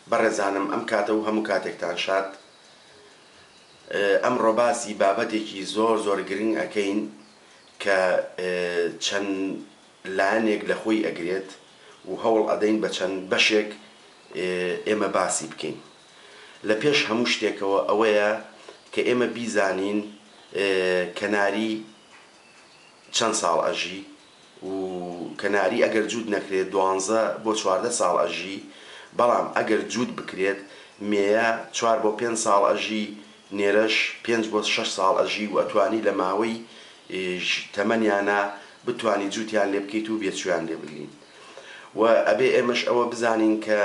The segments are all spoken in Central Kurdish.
بەڕێزانم ئەم کاتە و هەموو کاتێکتان شاد. ئەمڕۆ باسی بابەتێکی زۆر گرنگ ئەکەین کە چەند لایەنێک لە خۆی ئەگرێت و هەوڵ ئەدەین بە چەند بەشێک ئێمە باسی بکەین. لە پێش هەموو شتێکەوە ئەوەیە کە ئێمە بیزانین کەناری چەند ساڵ ئەژی و کەناری ئەگەر جوود نەکرێت 12 بۆ 14 ساڵ ئەژی، بەڵام ئەگەر جوود بکرێت مێیە 4 بۆ 5 ساڵ ئەژی، نێرەش 5 بۆ 6 ساڵ ئەژی و ئەتوانی لە ماوەی تەمەنیانە بتوانی جووتیان لێ بکەیت و بێچویان لێ بگرین. و ئەبێ ئێمەش ئەوە بزانین کە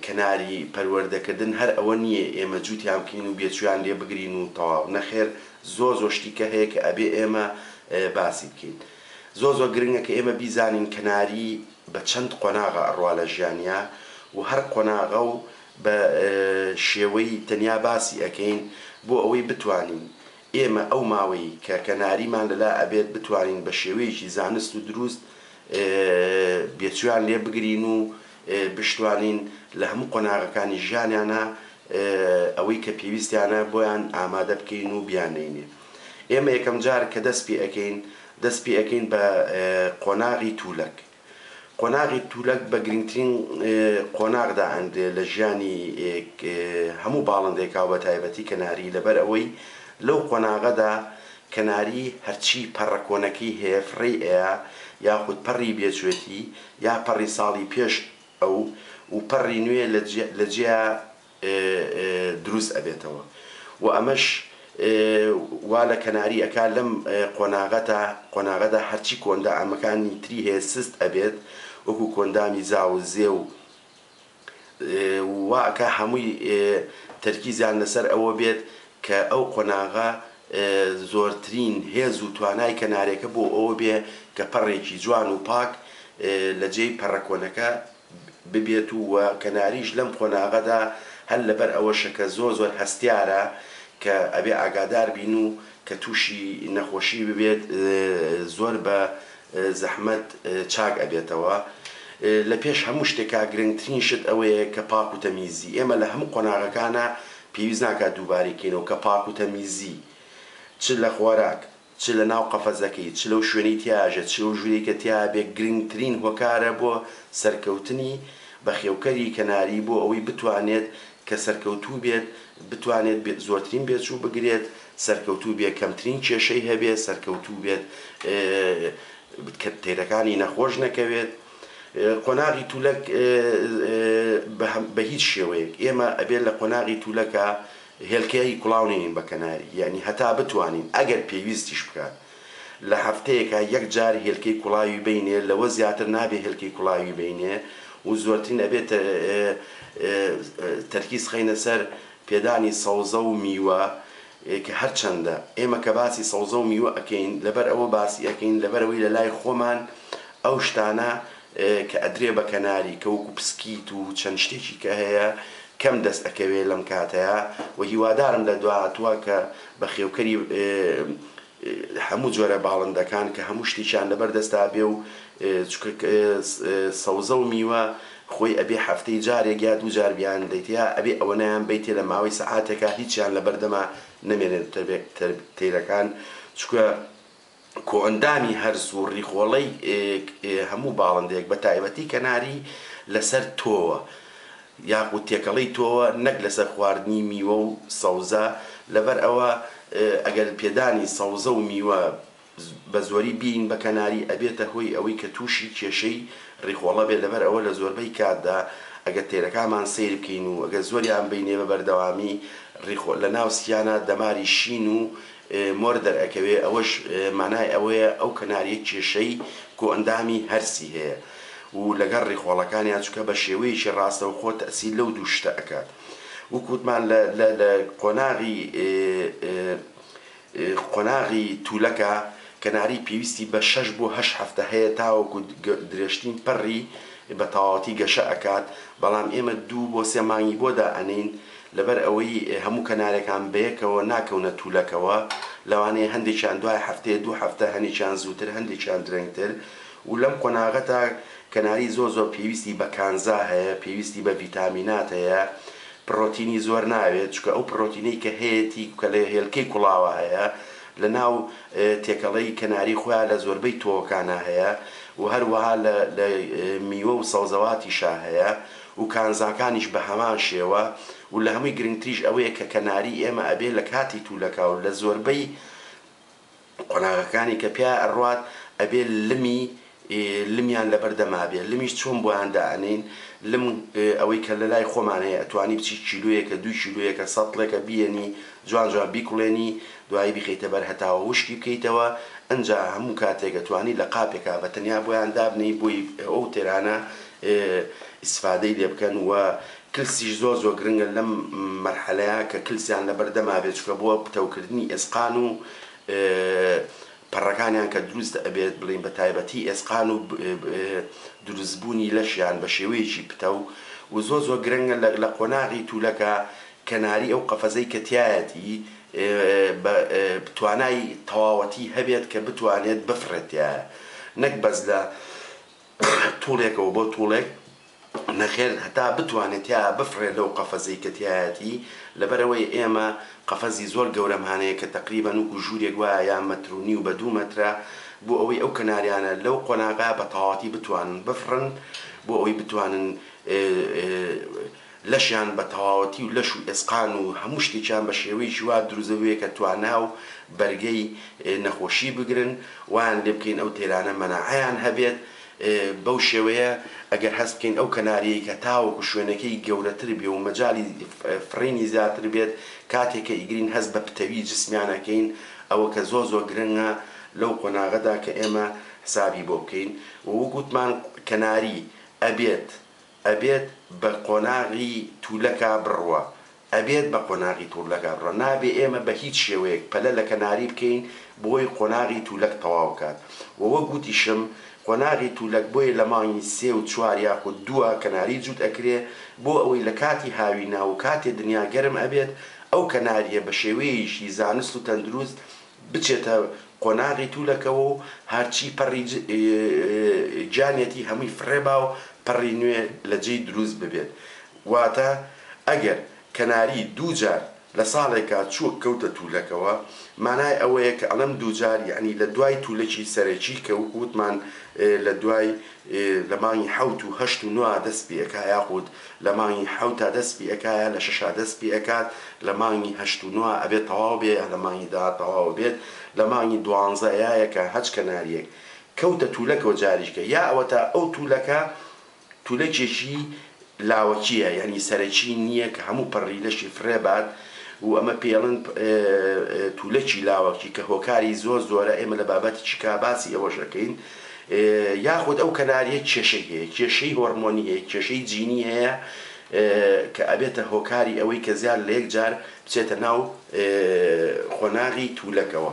کەناری پەروەردەکردن هەر ئەوە نییە ئێمە جووتیان بکەین و بێچویان لێ بگرین و تەواو نەخێر. زۆر شتی کە هەیە کە ئەبێ ئێمە باسی بکەین. زۆر گرنگە کە ئێمە بیزانین کەناری بە چەند قۆناغە ئەڕوا لە ژیانیا و هەر قۆناغە و بە شێوەی تەنیا باسی ئەەکەین بۆ ئەوەی بتوانین ئێمە ئەو ماوەی کە کەناریمان لەلا ئەبێت بتوانین بە شێوەیەکی زانست و دروست بێچویان لێ بگرین و بشتوانین لە هەموو قۆناغەکانی ژیانیانە ئەوەی کە پێویستیانە بۆیان ئامادە بکەین و بیانێنێ. ئێمە یەکەم جار کە دەست پێ ئەەکەین بە قۆناغی تولەک. قۆناغی تولەک بە گرنگترین قۆناغدا ئەندێ لە ژیانی هەموو باڵندێکا بە تایبەتی کەناری، لەبەر ئەوەی لەو قۆناغەدا کەناری هەرچی پەڕەکۆنەکەی هەیە فڕێ ئەیە، یاخود پەڕی بێچوێتی یا پەڕی ساڵی پێش ئەو و پەڕی نوێ لە جێ دروست ئەبێتەوە. و ئەمەش وا لە کەناری ئەکا لەم قۆناغەدا هەرچی کۆندا ئەمەکانی تری هەیە سست ئەبێت، وەکو کۆندامی زاو زێ و واکە هەمووی تەرکیزیان لەسەر ئەوە بێت کە ئەو قۆناغە زۆرترین هێز و توانای کەنارێکە بۆ ئەوە بێ کە پەڕێکی جوان و پاک لە جێی پەڕەکۆنەکە ببێت و کەناریش لەم قۆناغەدا هەر لەبەر ئەوەشە کە زۆر هەستیارە کە ئەبێ ئاگادار بین و کە تووشی نەخۆشی ببێت زۆر بە زەحمەت چاک ئەبێتەوە. لە پێش هەموو شتێکا گرنگترین شت ئەوەیە کە پاک و تەمیزی. ئێمە لە هەموو قۆناغەکانە پێویست ناکات دووبارەکەینەوە کە پاک و تەمیزی، چ لە خۆراک، چ لە ناو قەفەزەکەی، چ لەو شوێنەی تیاژێت، چ لەو ژوورێک کە تیا بێ، گرنگترین هۆکارە بۆ سەرکەوتنی بەخێوکەری کەناری بۆ ئەوەی بتوانێت کە سەرکەوتوو بێت، بتوانێت زۆرترین بێچوو بگرێت، سەرکەوتوو بێت کەمترین کێشەی هەبێت، سەرکەوتوو بێت تێرەکانی نەخۆش نەکەوێت. قۆناغی تولەک بە هیچ شێوەیەک ئێمە ئەبێت لە قۆناغی تولەکە هێلکەی کوڵاو نێنین بە کەناری، یعنی هەتا بتوانین ئەگەر پێویستیش بکات لە هەفتەیەکە یەک جار هێلکەی کوڵاوی بینێ، لەوە زیاتر نابێ هێلکەی کوڵاوی بینێ و زۆرترین ئەبێت تەرکیز خەینە سەر پێدانی سەوزە و میوە کە هەرچەندە ئێمە کە باسی سەوزە و میوە ئەەکەین لەبەر ئەوە باسی ئەەکەین لەبەرەوەی لە لای خۆمان ئەو شتانە کە ئەدرێ بە کەناری کە وەکو پسکیت و چەند شتێکی کە هەیە کەم دەست ئەکەوێت لەم کاتەیە و هیوادارم لە دواتوە کە بە خێوکەری هەموو جۆرە باڵندەکان کە هەموو شتێکیان لەبەر دەستا بێ و سەوزە و میوە خۆی ئەبێ هەفتەی جارێک یا دوو جار بیان دەیتیا ئەبێ ئەوە نیان بیتێ لە ماوەی سەعاتێکە هیچیان لە بەردەما نەمێنێت تێرەکان، چکە کۆئەندامی هەرس و ڕیخۆڵەی هەموو باڵندێک بە تایبەتی کەناری لەسەر تۆوە یاخود تێکەڵەی تۆوە، نەک لەسەر خواردنی میوە و سەوزە. لەبەر ئەوە ئەگەر پێدانی سەوزە و میوە بە زۆری بین بە کەناری ئەبێتە هۆی ئەوەی کە تووشی کێشەی ڕیخۆڵە بێت. لەبەر ئەوە لە زۆربەی کاتدا ئەگەر تێرەکانمان سیر بکەین و ئەگەر زۆریان بینێ بە بەردەوامی لە ناو سیانە دەماری شین و مۆر دەرئەکەوێ، ئەوەش مانای ئەوەیە ئەو کەناریە کێشەی کۆئەندامی هەرسی هەیە و لەگەڵ ڕیخۆڵەکانیان چکە بە شێوەیەکی ڕاستەوخۆ تەئسیر لەو دوو شتە ئەکات. وەکوتمان لە قۆناغی تولەکە کەناری پێویستی بە 6 بۆ 8 هەفتە هەیە تاوەکو درێژترین پەڕی بە تەواوەتی گەشە ئەکات، بەڵام ئێمە 2 بۆ 3 مانگی بۆدا ئەنین لەبەر ئەوەی هەموو کەنارێکان بەیەکەوە ناکەونە تولەکەوە، لەوانەیە هەندێکیان دوای هەفتەیە 2 هەفتە، هەندێکیان زووتر، هەندێکیان درەنگتر و لەم قۆناغەتە کەناری زۆر پێویستی بە کانزا هەیە، پێویستی بە ڤیتامینات هەیە، پرۆتینی زۆر ناوێت، چکە ئەو پرۆتینەی کە هەیەی کە لە هێلکەی کوڵاوە هەیە لە ناو تێکەڵەی کەناری خۆیان لە زۆربەی تۆکانە هەیە و هەروەها لە میوە و سەوزەواتیشا هەیە و کانزاکانیش بە هەمان شێوە و لە هەمووی گرنگتریش ئەوەیە کە کەناری ئێمە ئەبێ لە کاتی توولەکە و لە زۆربەی قۆناغەکانی کە پیا ئەڕوات ئەبێ لمیان لەبەردەما بێ. لمیش چۆن بۆیان دائەنین؟ لم ئەوەی کە لە لای خۆمان هەیە ئەتوانی بچی کیلۆیەکە 2 کیلۆیەکە 100 لێکە بیێنی جوان جوان بیکوڵێنی دوایی بخیتە بەر هەتاوە وشکی بکەیتەوە، ئەنجا هەموو کاتێک ئەتوانی لە قاپێکا بە تەنیا بۆیان دابنەی بۆی ئەو تێرانە ئیسفادەی لێ بکەن. و کلسیش زۆر گرنگە لەم مەرحەلەیە کە کلسیان لەبەردەما بێت، چکە بۆ پتەوکردنی ئێسقان و پەڕەکانیان کە دروست ئەبێت بڵین بە تایبەتی ئێسقان و دروستبوونی لەشیان بە شێوەیەکی پتە و زۆر گرنگە لە قۆناغی توولەکە کەناری ئەو قەفەزەی کە تایەتی توانای تەواوەتی هەبێت کە بتوانێت بفرێتیایە، نەک بەس لە توڵێکەوە بۆ توڵێک نەخێر هەتا بتوانێت یا بفرێت لەو قەفەزەی کە تایەتی، لەبەرەوەی ئێمە قەفەزی زۆر گەورەمانەیە کە تقریبەن وەکو ژوورێک وایە یان مەترونی و بە 2 مەترە بۆ ئەوەی ئەو کەناریانە لەو قۆناغا بە تەواوەتی بتوانن بفرن، بۆ ئەوەی بتوانن لەشیان بە تەواوەتی و لەش و ئێسقان و هەموو شتێکیان بە شێوەیەکی وا دروزەوەیە کە توانا و بەرگەی نەخۆشی بگرن وان لێ بکەین ئەو تێرانە مەناعەیان هەبێت. بەو شێوەیە ئەگەر هەست بکەین ئەو کەناریەی کە تاوەکو شوێنەکەی گەورەتر بێ و مەجای فڕینی زیاتر بێت کاتێک کە ئیگرین هەست بە پتەوی جسمیانەکەین، ئەوە کە زۆر گرنگە لەو قۆناغەدا کە ئێمە حسابی بۆ بکەین. و گوتمان کەناری ئەبێت بە قۆناغی توولەکە بڕوە، ئەبێت بە قۆناغی توولەکە بڕوە، نابێ ئێمە بە هیچ شێوەیەک پەلە لە کەناری بکەین بۆی قۆناغی توولەک تەواو بکات. وەوە گوتیشم قۆناغی توولەک بۆیە لە مانگی 3 و 4 یاخود 2 کەناری جووت ئەکرێ بۆ ئەوەی لە کاتی هاوینا و کاتێ دنیا گەرم ئەبێت ئەو کەناریە بە شێوەیەشی زانست و تەندروست بچێتە قۆناغی توولەکەوە و هەرچی پەڕی جانێتی هەمووی فڕێبا و پەڕی نوێ لە جێی دروست ببێت. واتە ئەگەر کەناری 2 جار لە ساڵێکا چووە کەوتە توولەکەوە، مانای ئەوەیە کە ئەڵەم 2 جار یعنی لە دوای توولەکی سەرەکی کە وتمان لە دوای لە مانگی 7 و 8 و 9 دەست پێ ئەکا یاخود لە مانگی 7 تا دەست پێ ئەکایە، لە 6 دەست پێ ئەکات، لە مانگی 8 و 9 ئەبێت تەواو بێ، لە مانگی 10 تەواو بێت، لە مانگی 12 یایەکە هەچ کەناریەک کەوتە توولەکەوە جاریشکە یا ئەوە تا ئەو توولەکە توولەکێکی لاوەکیە یعنی سەرەکی نییە کە هەموو پەڕی لەشی فرێبات و ئەمە پێڵن توولەکی لاوەکی کە هۆکاری زۆرە. ئێمە لە بابەتی چیکا باسی ئەوەشەکەین، یاخود ئەو کەناریە کێشەی هەیە، کێشەی هۆرمۆنی هەیە، کێشەی جینی هەیە کە ئەبێتە هۆکاری ئەوەی کە زیاد لە یەک جار بچێتە ناو قۆناغی توولەکەوە.